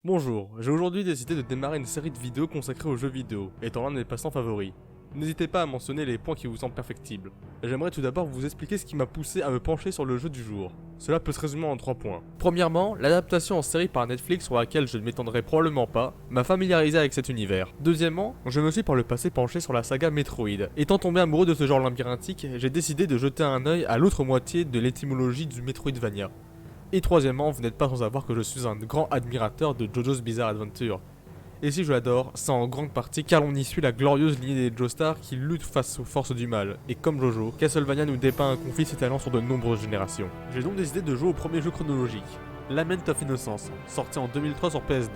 Bonjour, j'ai aujourd'hui décidé de démarrer une série de vidéos consacrées aux jeux vidéo, étant l'un de mes passe-temps favoris. N'hésitez pas à mentionner les points qui vous semblent perfectibles. J'aimerais tout d'abord vous expliquer ce qui m'a poussé à me pencher sur le jeu du jour. Cela peut se résumer en 3 points. Premièrement, l'adaptation en série par Netflix sur laquelle je ne m'étendrai probablement pas, m'a familiarisé avec cet univers. Deuxièmement, je me suis par le passé penché sur la saga Metroid. Étant tombé amoureux de ce genre labyrinthique, j'ai décidé de jeter un œil à l'autre moitié de l'étymologie du Metroidvania. Et troisièmement, vous n'êtes pas sans savoir que je suis un grand admirateur de JoJo's Bizarre Adventure. Et si je l'adore, c'est en grande partie car on y suit la glorieuse lignée des Joestar qui luttent face aux forces du mal. Et comme Jojo, Castlevania nous dépeint un conflit s'étalant sur de nombreuses générations. J'ai donc décidé de jouer au premier jeu chronologique, Lament of Innocence, sorti en 2003 sur PS2.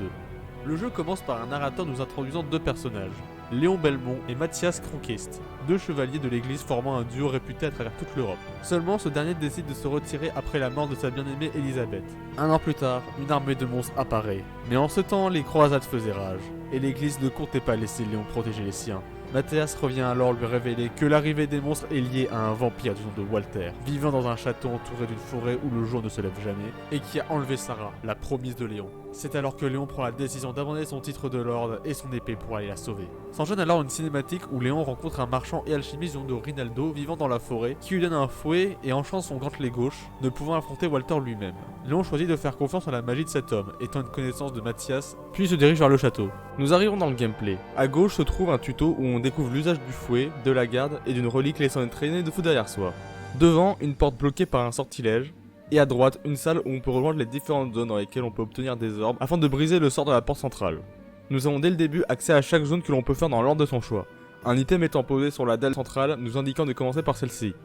Le jeu commence par un narrateur nous introduisant deux personnages, Léon Belmont et Mathias Cronquist, deux chevaliers de l'église formant un duo réputé à travers toute l'Europe. Seulement, ce dernier décide de se retirer après la mort de sa bien-aimée Elisabeth. Un an plus tard, une armée de monstres apparaît. Mais en ce temps, les croisades faisaient rage, et l'église ne comptait pas laisser Léon protéger les siens. Mathias revient alors lui révéler que l'arrivée des monstres est liée à un vampire du nom de Walter, vivant dans un château entouré d'une forêt où le jour ne se lève jamais, et qui a enlevé Sarah, la promise de Léon. C'est alors que Léon prend la décision d'abandonner son titre de lord et son épée pour aller la sauver. S'enchaîne alors une cinématique où Léon rencontre un marchand et alchimiste du nom de Rinaldo vivant dans la forêt, qui lui donne un fouet et enchante son gantelet gauche, ne pouvant affronter Walter lui-même. Léon choisit de faire confiance en la magie de cet homme, étant une connaissance de Mathias, puis se dirige vers le château. Nous arrivons dans le gameplay. À gauche se trouve un tuto où on découvre l'usage du fouet, de la garde et d'une relique laissant une traînée de feu derrière soi. Devant, une porte bloquée par un sortilège, et à droite, une salle où on peut rejoindre les différentes zones dans lesquelles on peut obtenir des orbes afin de briser le sort de la porte centrale. Nous avons dès le début accès à chaque zone que l'on peut faire dans l'ordre de son choix. Un item étant posé sur la dalle centrale nous indiquant de commencer par celle-ci.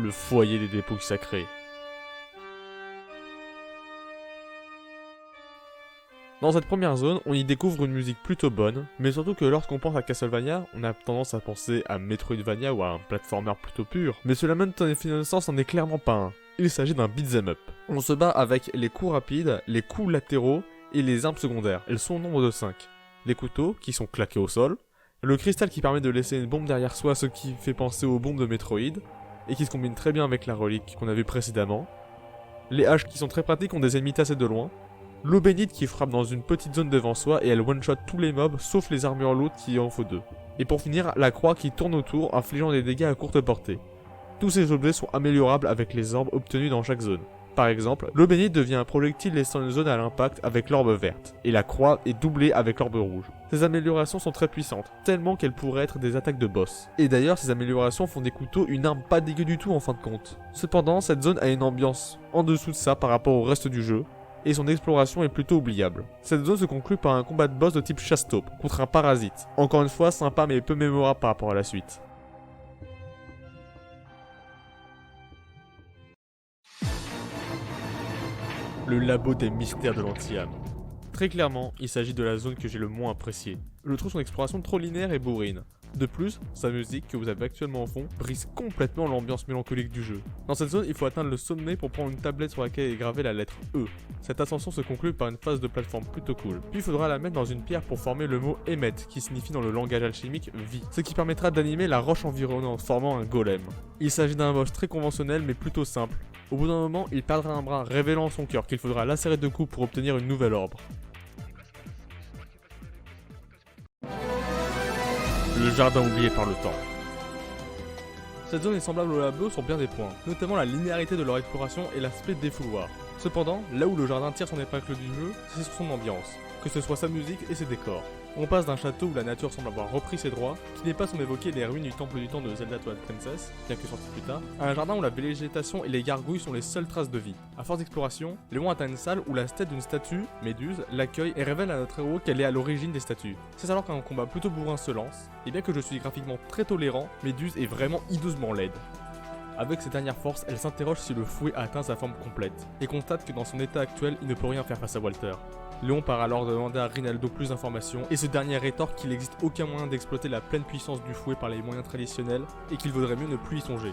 Le foyer des dépouilles sacrées. Dans cette première zone, on y découvre une musique plutôt bonne, mais surtout que lorsqu'on pense à Castlevania, on a tendance à penser à Metroidvania ou à un platformer plutôt pur, mais ce Lament of Innocence n'en est clairement pas un. Il s'agit d'un beat'em up. On se bat avec les coups rapides, les coups latéraux et les armes secondaires. Elles sont au nombre de 5. Les couteaux, qui sont claqués au sol, le cristal qui permet de laisser une bombe derrière soi, ce qui fait penser aux bombes de Metroid, et qui se combine très bien avec la relique qu'on a vue précédemment, les haches qui sont très pratiques ont des ennemis tassés de loin, l'eau bénite qui frappe dans une petite zone devant soi et elle one-shot tous les mobs sauf les armures lourdes qui en faut deux. Et pour finir, la croix qui tourne autour infligeant des dégâts à courte portée. Tous ces objets sont améliorables avec les orbes obtenus dans chaque zone. Par exemple, l'eau bénite devient un projectile laissant une zone à l'impact avec l'orbe verte, et la croix est doublée avec l'orbe rouge. Ces améliorations sont très puissantes, tellement qu'elles pourraient être des attaques de boss. Et d'ailleurs, ces améliorations font des couteaux une arme pas dégueu du tout en fin de compte. Cependant, cette zone a une ambiance en dessous de ça par rapport au reste du jeu, et son exploration est plutôt oubliable. Cette zone se conclut par un combat de boss de type chasse-taupe, contre un parasite. Encore une fois, sympa mais peu mémorable par rapport à la suite. Le labo des mystères de l'Anti-âme. Très clairement, il s'agit de la zone que j'ai le moins appréciée. Je trouve son exploration trop linéaire et bourrine. De plus, sa musique, que vous avez actuellement au fond, brise complètement l'ambiance mélancolique du jeu. Dans cette zone, il faut atteindre le sommet pour prendre une tablette sur laquelle est gravée la lettre E. Cette ascension se conclut par une phase de plateforme plutôt cool. Puis il faudra la mettre dans une pierre pour former le mot Emmet, qui signifie dans le langage alchimique vie, ce qui permettra d'animer la roche environnante, formant un golem. Il s'agit d'un boss très conventionnel mais plutôt simple. Au bout d'un moment, il perdra un bras révélant son cœur qu'il faudra lacérer de coups pour obtenir une nouvelle orbe. Le jardin oublié par le temps. Cette zone est semblable au labo sur bien des points, notamment la linéarité de leur exploration et l'aspect défouloir. Cependant, là où le jardin tire son épingle du jeu, c'est sur son ambiance, que ce soit sa musique et ses décors. On passe d'un château où la nature semble avoir repris ses droits, qui n'est pas sans évoquer les ruines du temple du temps de Zelda Twilight Princess, bien que sorti plus tard, à un jardin où la végétation et les gargouilles sont les seules traces de vie. À force d'exploration, Léon atteint une salle où la tête d'une statue, Méduse, l'accueille et révèle à notre héros qu'elle est à l'origine des statues. C'est alors qu'un combat plutôt bourrin se lance, et bien que je suis graphiquement très tolérant, Méduse est vraiment hideusement laide. Avec ses dernières forces, elle s'interroge si le fouet a atteint sa forme complète, et constate que dans son état actuel, il ne peut rien faire face à Walter. Léon part alors demander à Rinaldo plus d'informations, et ce dernier rétorque qu'il n'existe aucun moyen d'exploiter la pleine puissance du fouet par les moyens traditionnels, et qu'il vaudrait mieux ne plus y songer.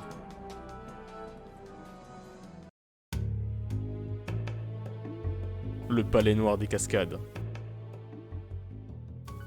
Le palais noir des cascades.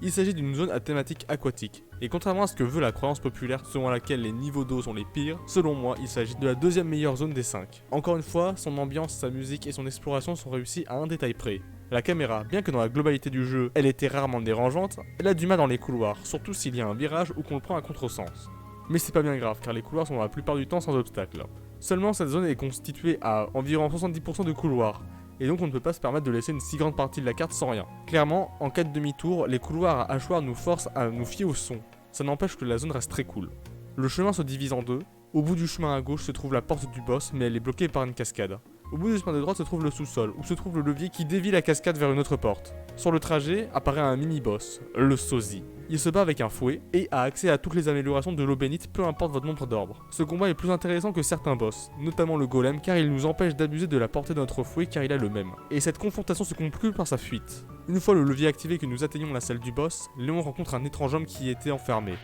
Il s'agit d'une zone à thématique aquatique, et contrairement à ce que veut la croyance populaire selon laquelle les niveaux d'eau sont les pires, selon moi il s'agit de la deuxième meilleure zone des 5. Encore une fois, son ambiance, sa musique et son exploration sont réussis à un détail près. La caméra, bien que dans la globalité du jeu, elle était rarement dérangeante, elle a du mal dans les couloirs, surtout s'il y a un virage ou qu'on le prend à contresens. Mais c'est pas bien grave car les couloirs sont la plupart du temps sans obstacle. Seulement cette zone est constituée à environ 70% de couloirs, et donc on ne peut pas se permettre de laisser une si grande partie de la carte sans rien. Clairement, en cas de demi-tour, les couloirs à hachoir nous forcent à nous fier au son. Ça n'empêche que la zone reste très cool. Le chemin se divise en deux. Au bout du chemin à gauche se trouve la porte du boss, mais elle est bloquée par une cascade. Au bout du chemin de droite se trouve le sous-sol, où se trouve le levier qui dévie la cascade vers une autre porte. Sur le trajet apparaît un mini-boss, le sosie. Il se bat avec un fouet et a accès à toutes les améliorations de l'eau bénite, peu importe votre nombre d'ordres. Ce combat est plus intéressant que certains boss, notamment le golem, car il nous empêche d'abuser de la portée de notre fouet car il a le même. Et cette confrontation se conclut par sa fuite. Une fois le levier activé et que nous atteignons la salle du boss, Léon rencontre un étrange homme qui y était enfermé.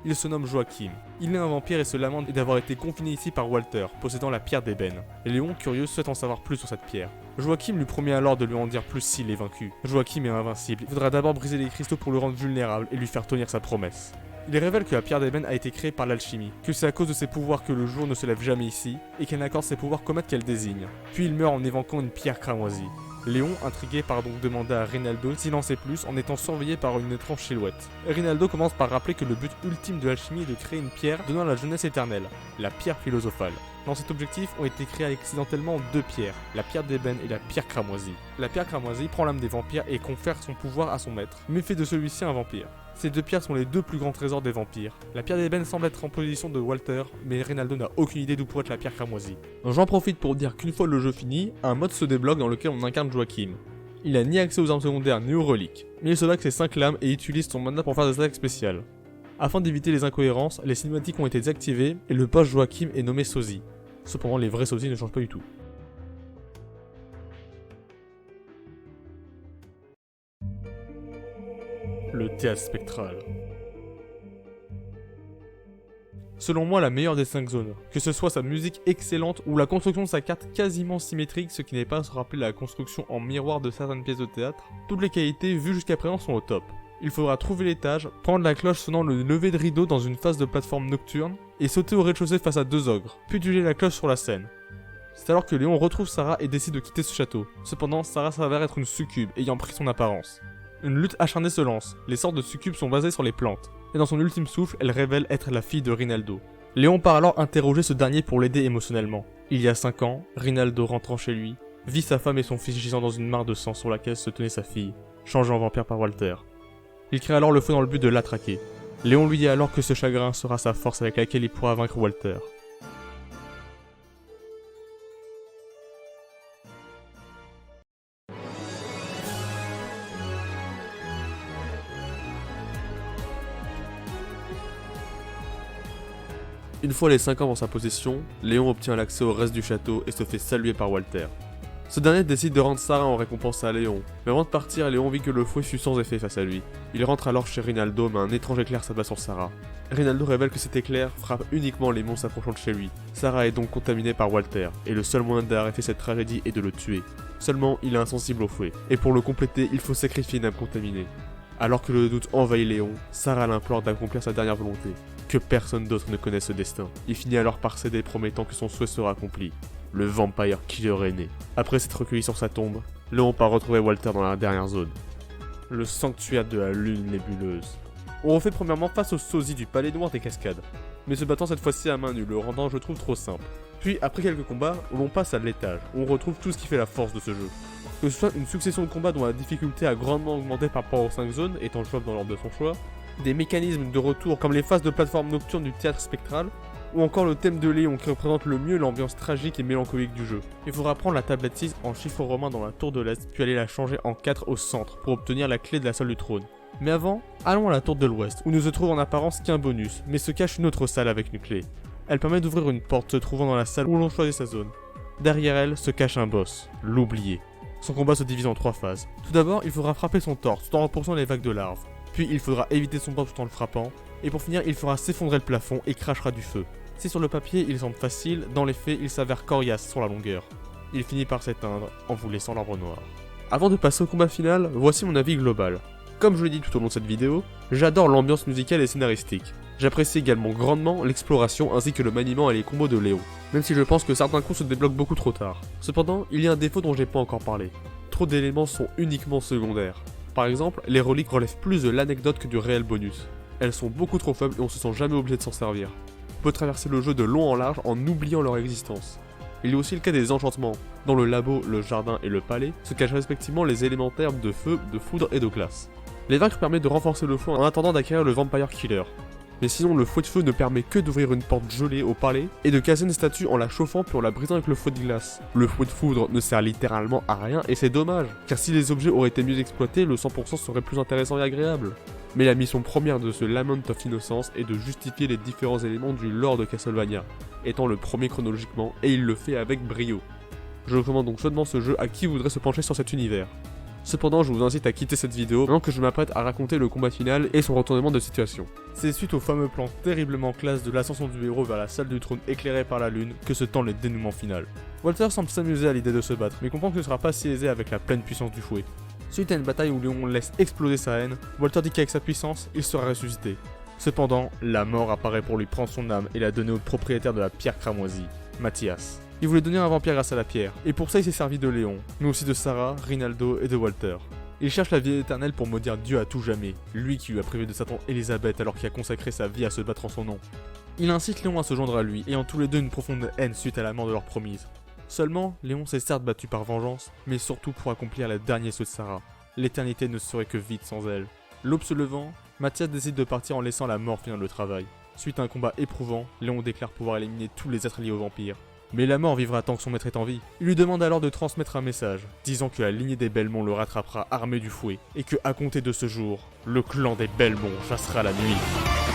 Il se nomme Joachim. Il est un vampire et se lamente d'avoir été confiné ici par Walter, possédant la pierre d'ébène. Léon, curieux, souhaite en savoir plus sur cette pierre. Joachim lui promet alors de lui en dire plus s'il est vaincu. Joachim est invincible, il faudra d'abord briser les cristaux pour le rendre vulnérable et lui faire tenir sa promesse. Il révèle que la pierre d'ébène a été créée par l'alchimie, que c'est à cause de ses pouvoirs que le jour ne se lève jamais ici, et qu'elle n'accorde ses pouvoirs qu'aux maîtres qu'elle désigne. Puis il meurt en évoquant une pierre cramoisie. Léon, intrigué, part donc demander à Rinaldo s'il en sait plus en étant surveillé par une étrange silhouette. Rinaldo commence par rappeler que le but ultime de l'alchimie est de créer une pierre donnant la jeunesse éternelle, la pierre philosophale. Dans cet objectif ont été créées accidentellement deux pierres, la pierre d'ébène et la pierre cramoisie. La pierre cramoisie prend l'âme des vampires et confère son pouvoir à son maître, mais fait de celui-ci un vampire. Ces deux pierres sont les deux plus grands trésors des vampires. La pierre d'ébène semble être en position de Walter, mais Rinaldo n'a aucune idée d'où pourrait être la pierre cramoisie. J'en profite pour dire qu'une fois le jeu fini, un mode se débloque dans lequel on incarne Joachim. Il n'a ni accès aux armes secondaires ni aux reliques, mais il se bat avec ses 5 lames et utilise son mana pour faire des attaques spéciales. Afin d'éviter les incohérences, les cinématiques ont été désactivées et le boss Joachim est nommé Sosie. Cependant, les vrais sosies ne changent pas du tout. Le théâtre spectral. Selon moi, la meilleure des 5 zones, que ce soit sa musique excellente ou la construction de sa carte quasiment symétrique, ce qui n'est pas à se rappeler la construction en miroir de certaines pièces de théâtre, toutes les qualités vues jusqu'à présent sont au top. Il faudra trouver l'étage, prendre la cloche sonnant le lever de rideau dans une phase de plateforme nocturne, et sauter au rez-de-chaussée face à 2 ogres, puis utiliser la cloche sur la scène. C'est alors que Léon retrouve Sarah et décide de quitter ce château. Cependant, Sarah s'avère être une succube ayant pris son apparence. Une lutte acharnée se lance, les sortes de succubes sont basées sur les plantes, et dans son ultime souffle, elle révèle être la fille de Rinaldo. Léon part alors interroger ce dernier pour l'aider émotionnellement. Il y a 5 ans, Rinaldo rentrant chez lui, vit sa femme et son fils gisant dans une mare de sang sur laquelle se tenait sa fille, changée en vampire par Walter. Il crée alors le feu dans le but de l'attraquer. Léon lui dit alors que ce chagrin sera sa force avec laquelle il pourra vaincre Walter. Une fois les 5 ans dans sa possession, Léon obtient l'accès au reste du château et se fait saluer par Walter. Ce dernier décide de rendre Sarah en récompense à Léon, mais avant de partir, Léon vit que le fouet fut sans effet face à lui. Il rentre alors chez Rinaldo, mais un étrange éclair s'abat sur Sarah. Rinaldo révèle que cet éclair frappe uniquement les monstres approchant de chez lui. Sarah est donc contaminée par Walter, et le seul moyen d'arrêter cette tragédie est de le tuer. Seulement, il est insensible au fouet, et pour le compléter, il faut sacrifier une âme contaminée. Alors que le doute envahit Léon, Sarah l'implore d'accomplir sa dernière volonté. Que personne d'autre ne connaisse ce destin. Il finit alors par céder, promettant que son souhait sera accompli. Le Vampire Killer est né. Après s'être recueilli sur sa tombe, Léon part retrouver Walter dans la dernière zone. Le sanctuaire de la lune nébuleuse. On refait premièrement face au sosie du palais noir des cascades, mais se battant cette fois-ci à main nue, le rendant je trouve trop simple. Puis après quelques combats, l'on passe à l'étage, où on retrouve tout ce qui fait la force de ce jeu. Que ce soit une succession de combats dont la difficulté a grandement augmenté par rapport aux 5 zones, étant jouable dans l'ordre de son choix, des mécanismes de retour comme les phases de plateforme nocturne du théâtre spectral, ou encore le thème de Léon qui représente le mieux l'ambiance tragique et mélancolique du jeu. Il faudra prendre la tablette 6 en chiffre romain dans la tour de l'Est, puis aller la changer en 4 au centre pour obtenir la clé de la salle du trône. Mais avant, allons à la tour de l'Ouest, où ne se trouve en apparence qu'un bonus, mais se cache une autre salle avec une clé. Elle permet d'ouvrir une porte se trouvant dans la salle où l'on choisit sa zone. Derrière elle se cache un boss, l'oublié. Son combat se divise en 3 phases. Tout d'abord, il faudra frapper son torse tout en repoussant les vagues de larves. Puis il faudra éviter son bord tout en le frappant. Et pour finir, il fera s'effondrer le plafond et crachera du feu. Si sur le papier il semble facile, dans les faits il s'avère coriace sur la longueur. Il finit par s'éteindre en vous laissant l'arbre noir. Avant de passer au combat final, voici mon avis global. Comme je l'ai dit tout au long de cette vidéo, j'adore l'ambiance musicale et scénaristique. J'apprécie également grandement l'exploration ainsi que le maniement et les combos de Léon, même si je pense que certains coups se débloquent beaucoup trop tard. Cependant, il y a un défaut dont j'ai pas encore parlé. Trop d'éléments sont uniquement secondaires. Par exemple, les reliques relèvent plus de l'anecdote que du réel bonus. Elles sont beaucoup trop faibles et on se sent jamais obligé de s'en servir. On peut traverser le jeu de long en large en oubliant leur existence. Il y a aussi le cas des enchantements. Dans le labo, le jardin et le palais se cachent respectivement les élémentaires de feu, de foudre et de glace. Les vaincre permet de renforcer le feu en attendant d'acquérir le Vampire Killer. Mais sinon le fouet de feu ne permet que d'ouvrir une porte gelée au palais et de casser une statue en la chauffant puis en la brisant avec le fouet de glace. Le fouet de foudre ne sert littéralement à rien et c'est dommage, car si les objets auraient été mieux exploités, le 100% serait plus intéressant et agréable. Mais la mission première de ce Lament of Innocence est de justifier les différents éléments du lore de Castlevania, étant le premier chronologiquement, et il le fait avec brio. Je recommande donc chaudement ce jeu à qui voudrait se pencher sur cet univers. Cependant, je vous incite à quitter cette vidéo maintenant que je m'apprête à raconter le combat final et son retournement de situation. C'est suite au fameux plan terriblement classe de l'ascension du héros vers la salle du trône éclairée par la lune que se tend le dénouement final. Walter semble s'amuser à l'idée de se battre, mais comprend que ce sera pas si aisé avec la pleine puissance du fouet. Suite à une bataille où Léon laisse exploser sa haine, Walter dit qu'avec sa puissance, il sera ressuscité. Cependant, la mort apparaît pour lui prendre son âme et la donner au propriétaire de la pierre cramoisie, Mathias. Il voulait devenir un vampire grâce à la pierre, et pour ça il s'est servi de Léon, mais aussi de Sarah, Rinaldo et de Walter. Il cherche la vie éternelle pour maudire Dieu à tout jamais, lui qui lui a privé de sa tante Elisabeth alors qu'il a consacré sa vie à se battre en son nom. Il incite Léon à se joindre à lui, ayant tous les deux une profonde haine suite à la mort de leur promise. Seulement, Léon s'est certes battu par vengeance, mais surtout pour accomplir le dernier souhait de Sarah. L'éternité ne serait que vide sans elle. L'aube se levant, Mathias décide de partir en laissant la mort finir le travail. Suite à un combat éprouvant, Léon déclare pouvoir éliminer tous les êtres liés aux vampires. Mais la mort vivra tant que son maître est en vie. Il lui demande alors de transmettre un message, disant que la lignée des Belmont le rattrapera armé du fouet, et que à compter de ce jour, le clan des Belmont chassera la nuit.